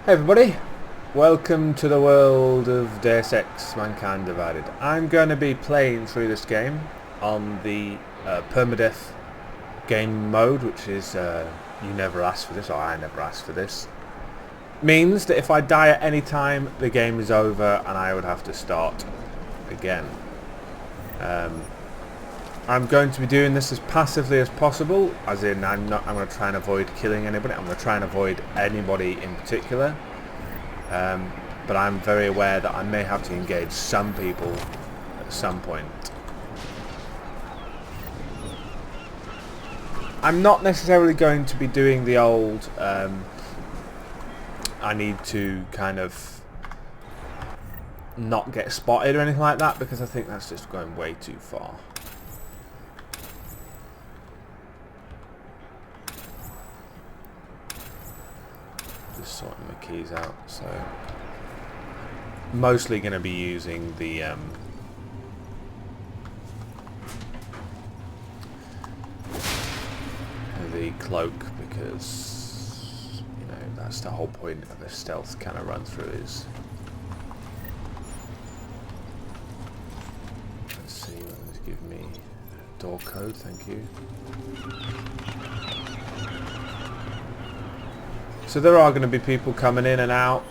Hey everybody, welcome to the world of Deus Ex Mankind Divided. I'm going to be playing through this game on the permadeath game mode, which is you never asked for this, or I never asked for this. Means that if I die at any time, the game is over and I would have to start again. I'm going to be doing this as passively as possible, as in I'm going to try and avoid killing anybody. I'm going to try and avoid anybody in particular. But I'm very aware that I may have to engage some people at some point. I'm not necessarily going to be doing the old I need to kind of not get spotted or anything like that, because I think that's just going way too far. Just sorting my keys out, so mostly going to be using the cloak, because you know that's the whole point of the stealth kind of run through. Is let's see, let's give me door code, thank you. So there are going to be people coming in and out,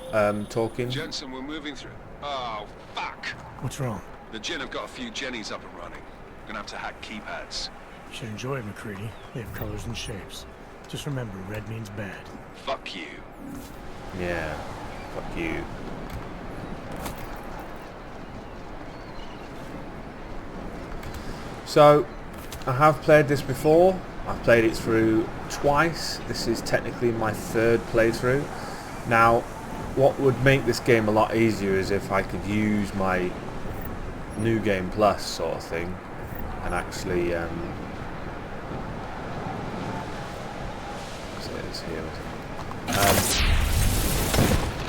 talking. Jensen, we're moving through. Oh, fuck! What's wrong? The Gin have got a few Jennies up and running. Gonna have to hack keypads. You should enjoy it, McCready. They have colors and shapes. Just remember, red means bad. Fuck you. Yeah, fuck you. So, I have played this before. I've played it through twice. This is technically my third playthrough. Now, what would make this game a lot easier is if I could use my New Game Plus sort of thing and actually and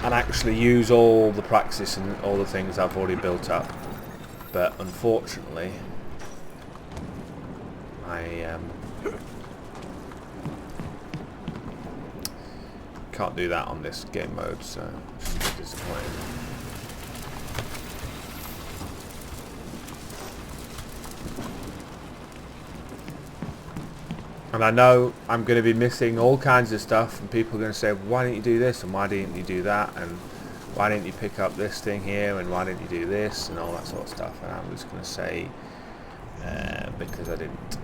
actually use all the practice and all the things I've already built up. But unfortunately, I can't do that on this game mode, so it's disappointing. And I know I'm going to be missing all kinds of stuff, and people are going to say, why didn't you do this, and why didn't you do that, and why didn't you pick up this thing here, and why didn't you do this, and all that sort of stuff. And I'm just going to say, because I didn't.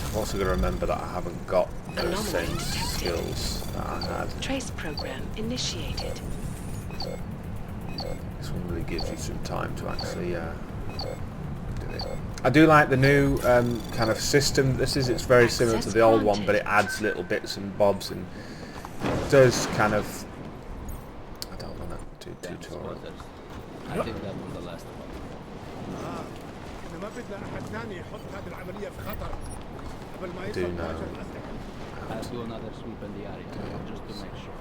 I'm also going to remember that I haven't got those same skills that I had. Trace program initiated. This one really gives you some time to actually do it. I do like the new kind of system this is. It's very similar to the old one, but it adds little bits and bobs, and it does kind of... I don't want to do tutorial. I think that was the last one. I do know. I'll do another sweep in the area, just to make sure.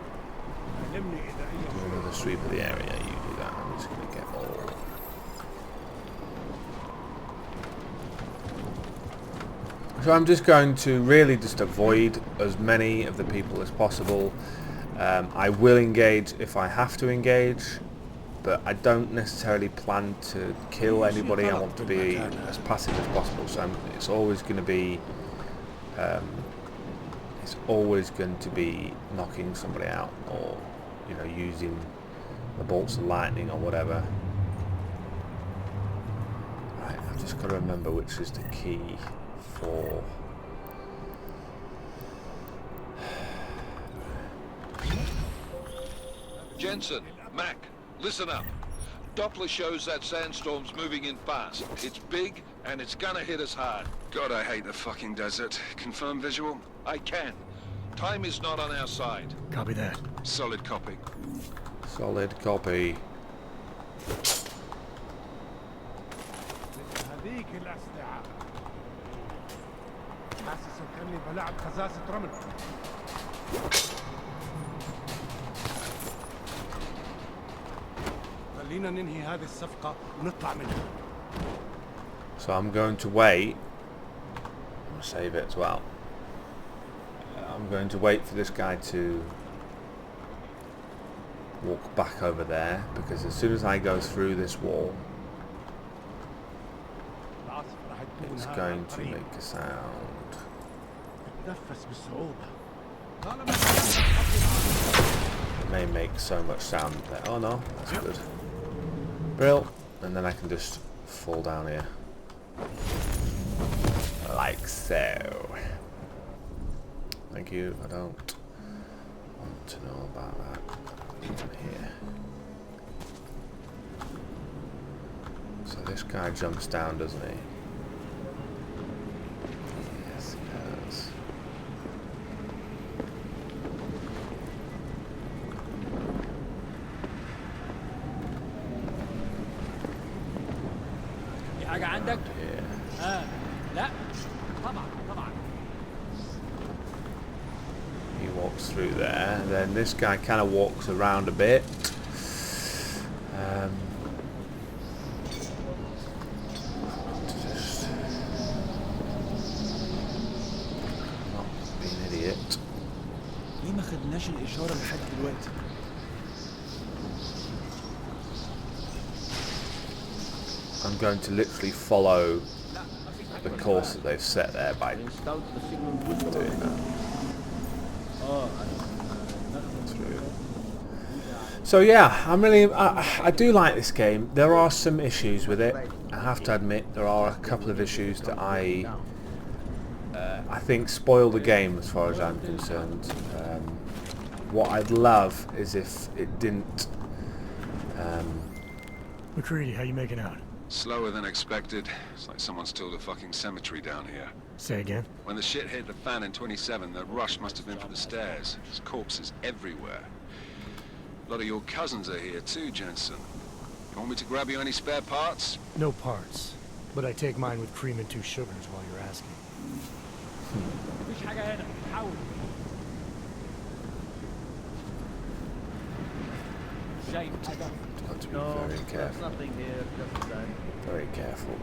Do another sweep of the area, you do that. I'm just going to get all... So I'm just going to really just avoid as many of the people as possible. I will engage if I have to engage, but I don't necessarily plan to kill anybody. I want to be as passive as possible. So it's always going to be knocking somebody out, or you know, using the bolts of lightning or whatever. Right, I've just got to remember which is the key for... Jensen, Mac, listen up. Doppler shows that sandstorm's moving in fast. It's big, and it's gonna hit us hard. God, I hate the fucking desert. Confirm visual? I can. Time is not on our side. Copy that. Solid copy. Solid copy. So I'm going to wait. I'm going to save it as well. I'm going to wait for this guy to walk back over there, because as soon as I go through this wall, it's going to make a sound. It may make so much sound there. Oh no, that's good. Brill. And then I can just fall down here. Like so. Thank you, I don't want to know about that. Even here. So this guy jumps down, doesn't he? Yes, he does. حاجة عندك؟ لا طبعا. He walks through there, and then this guy kind of walks around a bit. Just not be an idiot. ليه ما خدناش الإشارة لحد دلوقتي؟ I'm going to literally follow the course that they've set there by doing that. Through. So yeah, I do like this game. There are some issues with it. I have to admit, there are a couple of issues that I think spoil the game as far as I'm concerned. What I'd love is if it didn't. McCready, how you making out? Slower than expected. It's like someone's tilled a fucking cemetery down here. Say again? When the shit hit the fan in 27, the rush must have been for the stairs. There's corpses everywhere. A lot of your cousins are here too, Jensen. You want me to grab you any spare parts? No parts. But I take mine with cream and 2 sugars while you're asking. مفيش حاجة هنا حاول. شايف حاجة؟ Got to be very careful. Nothing here, just that. Very careful.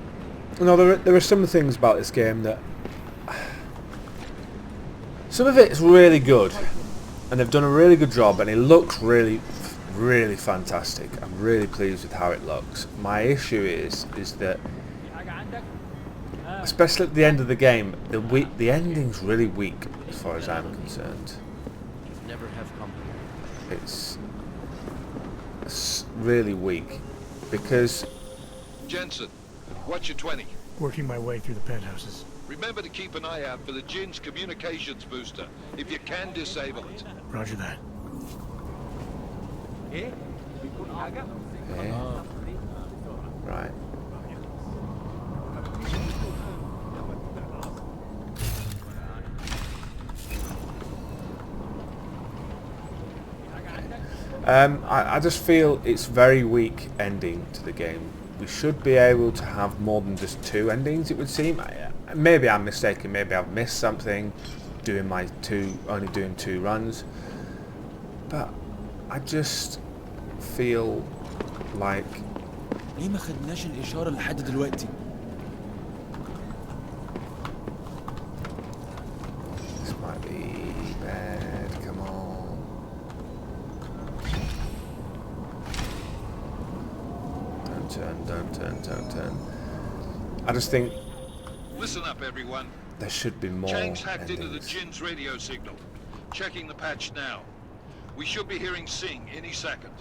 No, there are some things about this game that some of it's really good, and they've done a really good job, and it looks really fantastic. I'm really pleased with how it looks. My issue is that, especially at the end of the game, the ending's really weak as far as I'm concerned. Never have company. It's really weak because Jensen, what's your 20? Working my way through the penthouses. Remember to keep an eye out for the Jin's communications booster. If you can, disable it. Roger that. yeah. Right. I just feel it's very weak ending to the game. We should be able to have more than just 2 endings, it would seem. Maybe I'm mistaken, maybe I've missed something only doing 2 runs. But I just feel like ليه ما خدناش الإشارة لحد دلوقتي؟ this might be bad. Come on. Don't turn. I just think Listen up, everyone. there should be more Chang's hacked into the endings. Jin's radio signal. Checking the patch now. We should be hearing Singh any second.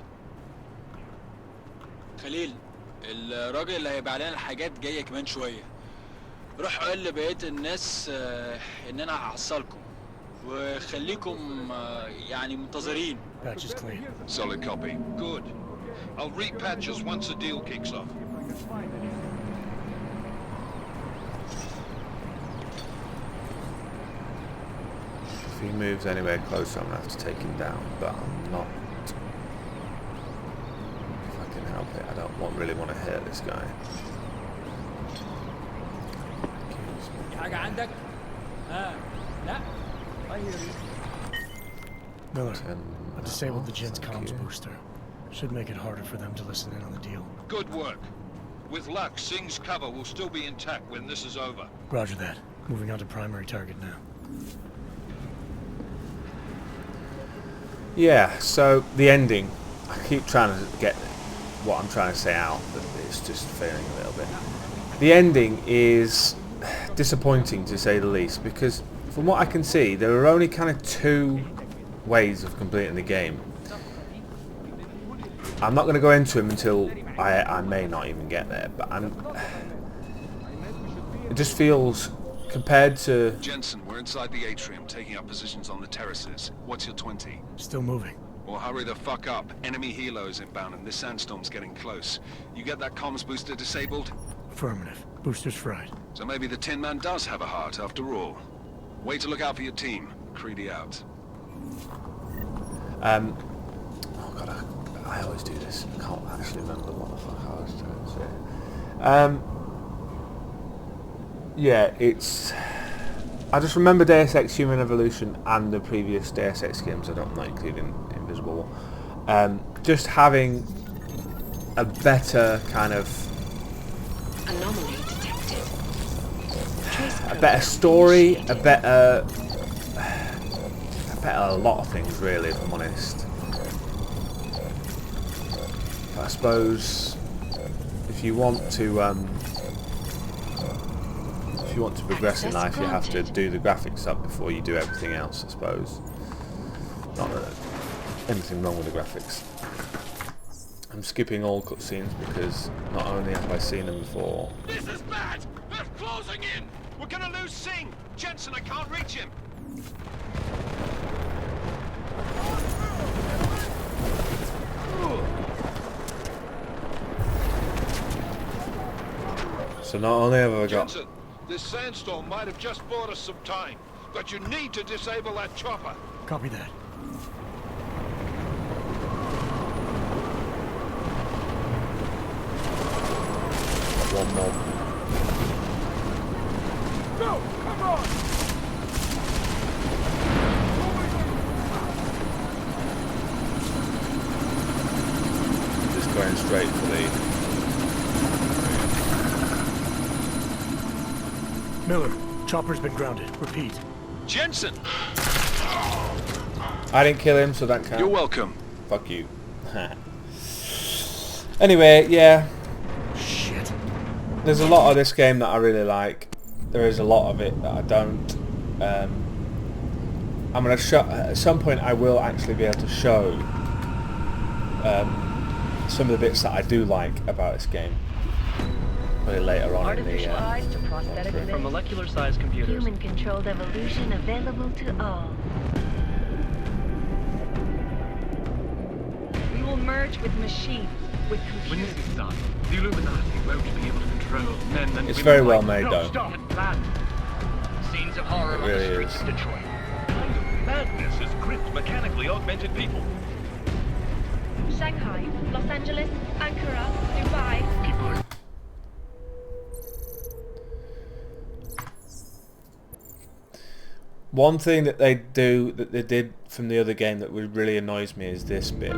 خليل الراجل اللي هيبيع لنا الحاجات جايه كمان شويه. روح قول لبقيه الناس ان انا هحصلكم وخليكم يعني منتظرين. Patch is clean. Solid copy. Good. I'll repatch us once the deal kicks off. If he moves anywhere closer, I'm going to have to take him down, but I'm not. If I can help it, I don't really want to hurt this guy. في حاجة عندك؟ لا. Miller, Turn I disabled the off, Jin's thank comms you. booster. Should make it harder for them to listen in on the deal. Good work. With luck, Singh's cover will still be intact when this is over. Roger that. Moving on to primary target now. Yeah, so the ending. I I keep trying to get what I'm trying to say out, but it's just failing a little bit. The ending is disappointing to say the least, because from what I can see there are only kind of 2 ways of completing the game. I'm not going to go into them until I may not even get there, but it just feels, compared to... Jensen, we're inside the atrium, taking up positions on the terraces. What's your 20? Still moving. Well, hurry the fuck up. Enemy helos inbound and this sandstorm's getting close. You get that comms booster disabled? Affirmative. Booster's fried. So maybe the Tin Man does have a heart after all. Way to look out for your team. Creedy out. Oh god, I always do this. I can't actually remember what the fuck I was trying to say. Yeah, it's... I just remember Deus Ex Human Evolution and the previous Deus Ex games, I don't like including Invisible War. Just having a better kind of... Anomaly detected. Trace a better story, a better a lot of things really, if I'm honest. But I suppose if you want to progress in life, you have to do the graphics up before you do everything else, I suppose. Not that there's anything wrong with the graphics. I'm skipping all cutscenes because not only have I seen them before. This is bad! They're closing in! We're gonna lose Singh! Jensen, I can't reach him! So not only have I got... Jensen, this sandstorm might have just bought us some time, but you need to disable that chopper. Copy that. One more. Go! Come on! Just going straight for the... Miller, chopper's been grounded. Repeat. Jensen! I didn't kill him, so that can't... You're welcome. Fuck you. Anyway, yeah. Shit. There's a lot of this game that I really like. There is a lot of it that I don't. I'm gonna show... At some point I will actually be able to show some of the bits that I do like about this game. Probably later on in the... eyes to prosthetic limbs. From molecular-sized computers. Human-controlled evolution available to all. We will merge with machines, with When computers. this is done, the Illuminati won't be able to control men and women. It's very well like- made, No, though. stop it, plan. Scenes of horror It on really the streets is. of Detroit. Kind of madness has gripped mechanically augmented people. Shanghai, Los Angeles, Ankara, Dubai. People are One thing that they did from the other game that really annoys me is this bit.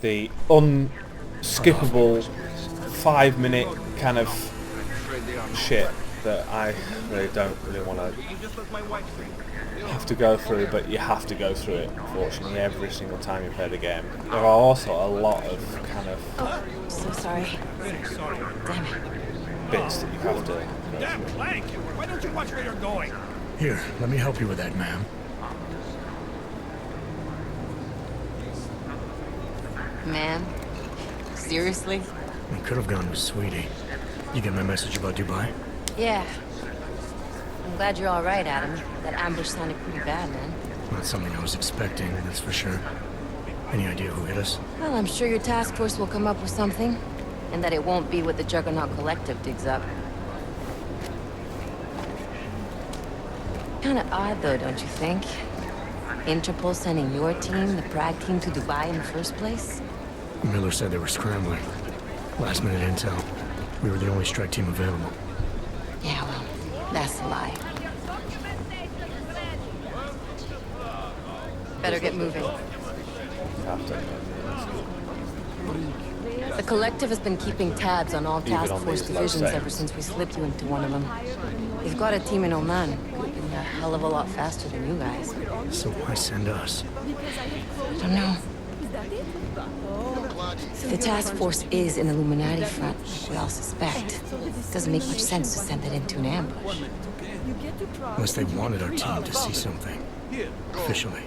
The unskippable 5-minute kind of shit that I really don't really want to have to go through, but you have to go through it, unfortunately, every single time you play the game. There are also a lot of kind of Oh, so sorry. Damn it. bits that you have to go Damn through. blank! Why don't you watch where you're going? Here, let me help you with that, ma'am. Man, seriously? We could have gone with Sweetie. You get my message about Dubai? Yeah. I'm glad you're all right, Adam. That ambush sounded pretty bad, man. Not something I was expecting, that's for sure. Any idea who hit us? Well, I'm sure your task force will come up with something. And that it won't be what the Juggernaut Collective digs up. Kinda odd, though, don't you think? Interpol sending your team, the Prague team, to Dubai in the first place? Miller said they were scrambling. Last minute intel. We were the only strike team available. Yeah, well, that's a lie. Better get moving. The Collective has been keeping tabs on all task on force these low divisions ever settings. since we slipped you into one of them. They've got a team in Oman. Could have been hell of a lot faster than you guys. So why send us? I don't know. If the task force is an Illuminati front, like we all suspect, it doesn't make much sense to send it into an ambush. Unless they wanted our team to see something. Officially.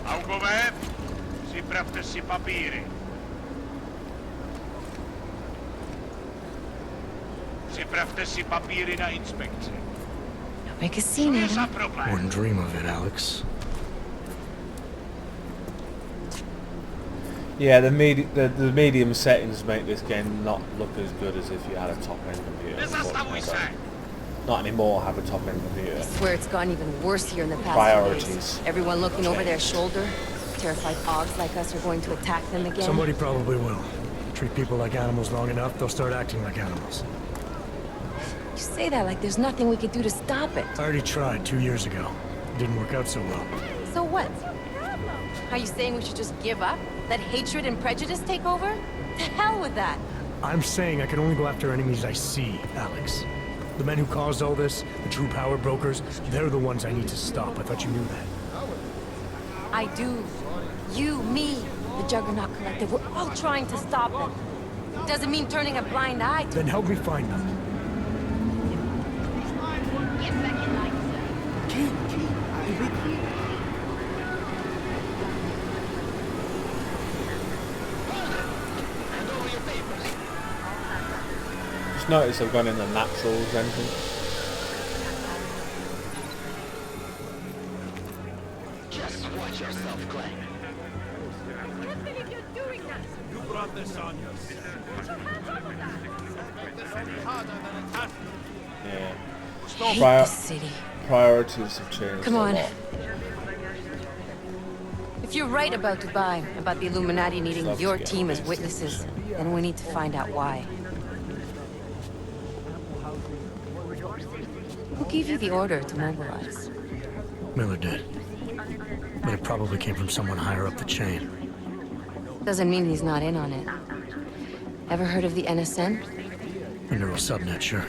Algover, si praktisi papieren. Si praktisi papieren na inspectie. Don't make a scene, Adam. Wouldn't dream of it, Alex. Yeah, the medium settings make this game not look as good as if you had a top-end computer. Unfortunately, I don't- Not anymore have a top-end computer. I swear it's gotten even worse here in the past few Priorities. days. Everyone looking over their shoulder. Terrified Augs like us are going to attack them again. Somebody probably will. Treat people like animals long enough, they'll start acting like animals. You say that like there's nothing we could do to stop it. I already tried 2 years ago. It didn't work out so well. So what? Are you saying we should just give up? Let hatred and prejudice take over? To hell with that! I'm saying I can only go after enemies I see, Alex. The men who caused all this, the true power brokers, they're the ones I need to stop. I thought you knew that. I do. You, me, the Juggernaut Collective, we're all trying to stop them. It doesn't mean turning a blind eye to Then help me find them. Just notice I've gone in the naturals entrance. Just watch yourself, Glenn. Can't believe you're doing that. You brought this on yourself. Put your hands over that. This any harder than it has to be. Yeah. hate Prior- this city. Priorities have changed Come on. a lot. If you're right about Dubai, about the Illuminati needing Love to your get team as this. witnesses, then we need to find out why. Who gave you the order to mobilize? Miller did. But it probably came from someone higher up the chain. Doesn't mean he's not in on it. Ever heard of the NSN? A neural subnet, sure.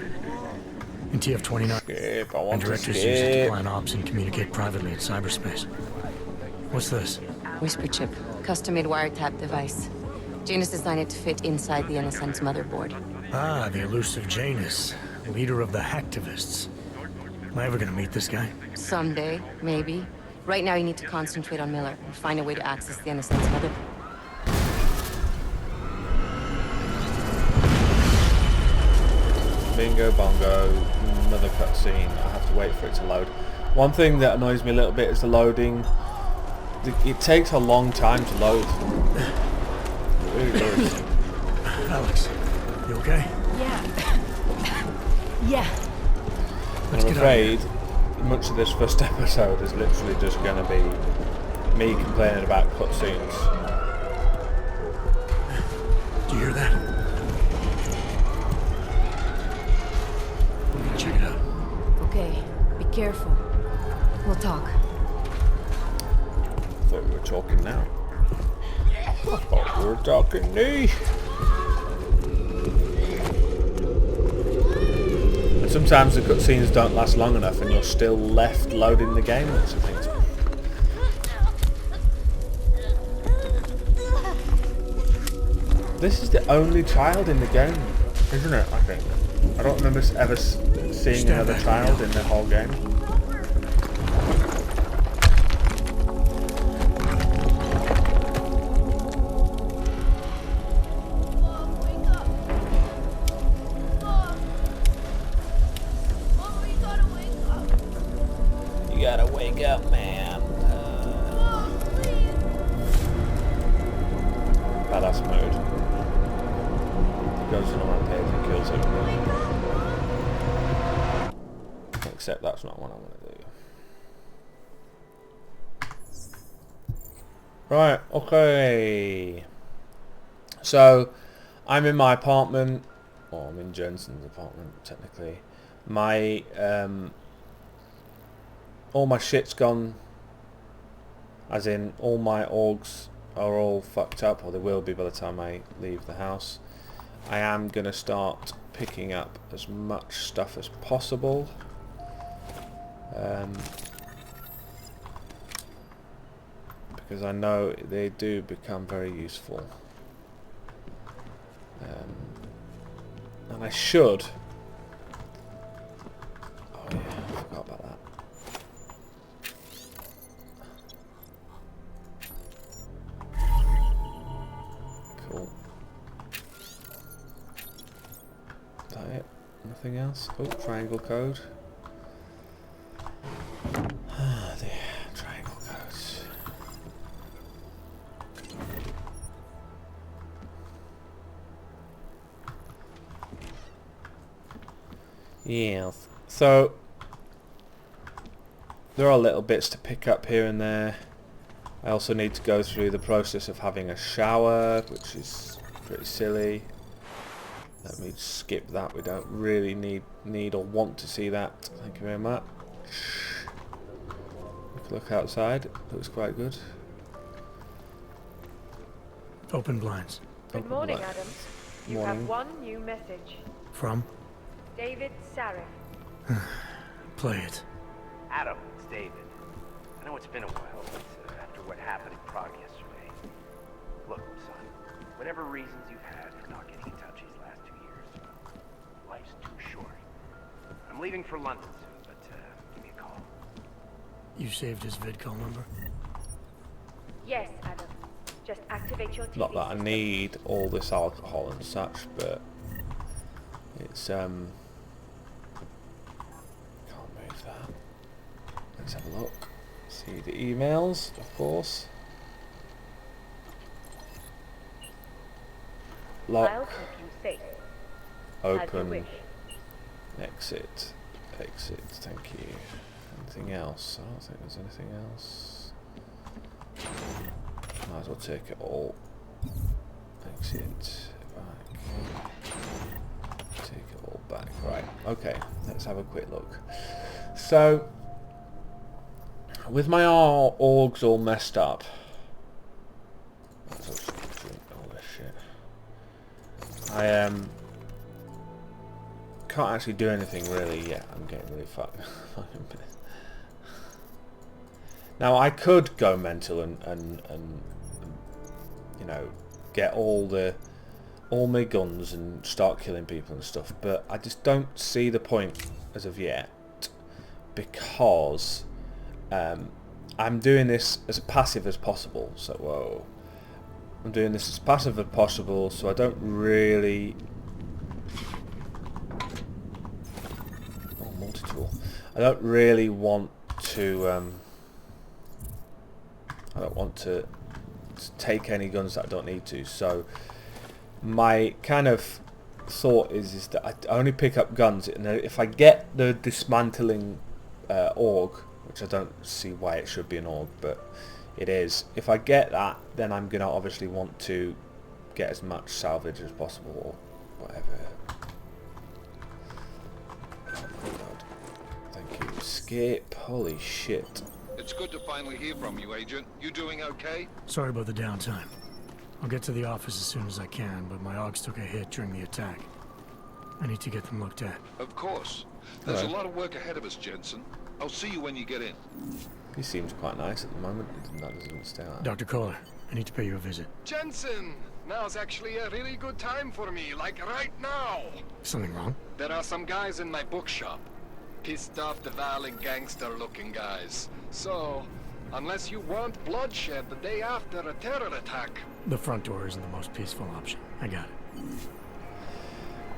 In TF-29, Skip, I and want to directors use it to skip. plan ops and communicate privately in cyberspace. What's this? Whisper chip, custom-made wiretap device. Janus designed it to fit inside the NSN's motherboard. Ah, the elusive Janus, leader of the hacktivists. Am I ever gonna meet this guy? Someday, maybe. Right now you need to concentrate on Miller and find a way to access the NSN's motherboard. Bingo bongo, another cutscene. I have to wait for it to load. One thing that annoys me a little bit is the loading. It takes a long time to load. It really does. Alex, you okay? Yeah. yeah. And I'm afraid much of this first episode is literally just going to be me complaining about cutscenes. Do you hear that? Check it out. Okay, be careful. We'll talk. I thought we were talking now. I thought we were talking knee. And sometimes the cutscenes don't last long enough and you're still left loading the game, which I think is... This is the only child in the game, isn't it, I think? I don't remember ever seeing another child in the whole game. You gotta wake up, man. Badass mode. Goes on a rampage and kills everyone. Except that's not what I want to do. Right, okay. So, I'm in my apartment. Or I'm in Jensen's apartment, technically. My, all my shit's gone. As in, all my orgs are all fucked up, or they will be by the time I leave the house. I am going to start picking up as much stuff as possible. Because I know they do become very useful. And I should... Oh yeah, I forgot about that. Cool. Is that it? Nothing else? Oh, triangle code. Ah, the triangle codes. Yes. So there are little bits to pick up here and there. I also need to go through the process of having a shower, which is pretty silly. Let me skip that. We don't really need or want to see that. Thank you very much. Look outside. Looks quite good. Open blinds. Good morning, Adams. You Morning. have one new message. From? David Sarif. Play it. Adam, it's David. I know it's been a while, but after what happened in Prague yesterday... Look, son, whatever reasons you've had for not getting in touch these last 2 years, life's too short. I'm leaving for London soon, but give me a call. You saved his vidcall number? Yes, Adam. Just activate your TV Not that I system. need all this alcohol and such, but it's can't move that. Let's have a look. See the emails, of course. I'll Lock. keep you safe. As you Open. wish. Exit. Exit. Thank you. Anything else? I don't think there's anything else. Might as well take it all. Exit. Back. Take it all back. Right. Okay. Let's have a quick look. So, with my orgs all messed up. Let's also drink all this shit. I can't actually do anything really yet. I'm getting really fucking pissed. Now I could go mental and you know, get all my guns and start killing people and stuff, but I just don't see the point as of yet, because I'm doing this as passive as possible. So whoa, I'm doing this as passive as possible, so I don't really... Oh, multi-tool. I don't really want to I don't want to take any guns that I don't need to. So my kind of thought is that I only pick up guns, and if I get the dismantling org, which I don't see why it should be an org, but it is. If I get that, then I'm gonna obviously want to get as much salvage as possible, or whatever. Oh my god! Thank you. Skip. Holy shit. It's good to finally hear from you, Agent. You doing okay? Sorry about the downtime. I'll get to the office as soon as I can, but my Augs took a hit during the attack. I need to get them looked at. Of course. There's Hello. a lot of work ahead of us, Jensen. I'll see you when you get in. He seems quite nice at the moment. That doesn't stay like that. Dr. Kohler, I need to pay you a visit. Jensen! Now's actually a really good time for me, like right now! Something wrong? There are some guys in my bookshop. Pissed off the valley gangster-looking guys. So, unless you want bloodshed the day after a terror attack... The front door isn't the most peaceful option. I got it.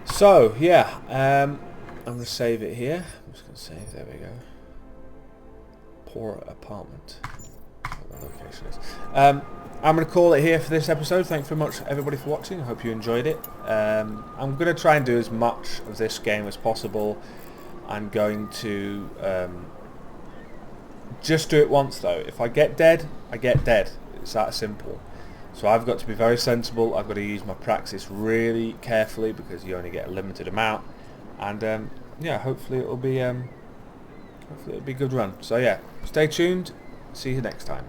So, yeah, I'm going to save it here. I'm just going to save, there we go. Poor apartment. That's what the location is. I'm going to call it here for this episode. Thanks very much everybody for watching. I hope you enjoyed it. I'm going to try and do as much of this game as possible. I'm going to just do it once though. If I get dead, I get dead. It's that simple. So I've got to be very sensible. I've got to use my praxis really carefully, because you only get a limited amount. And yeah, hopefully it'll be a good run. So yeah, stay tuned. See you next time.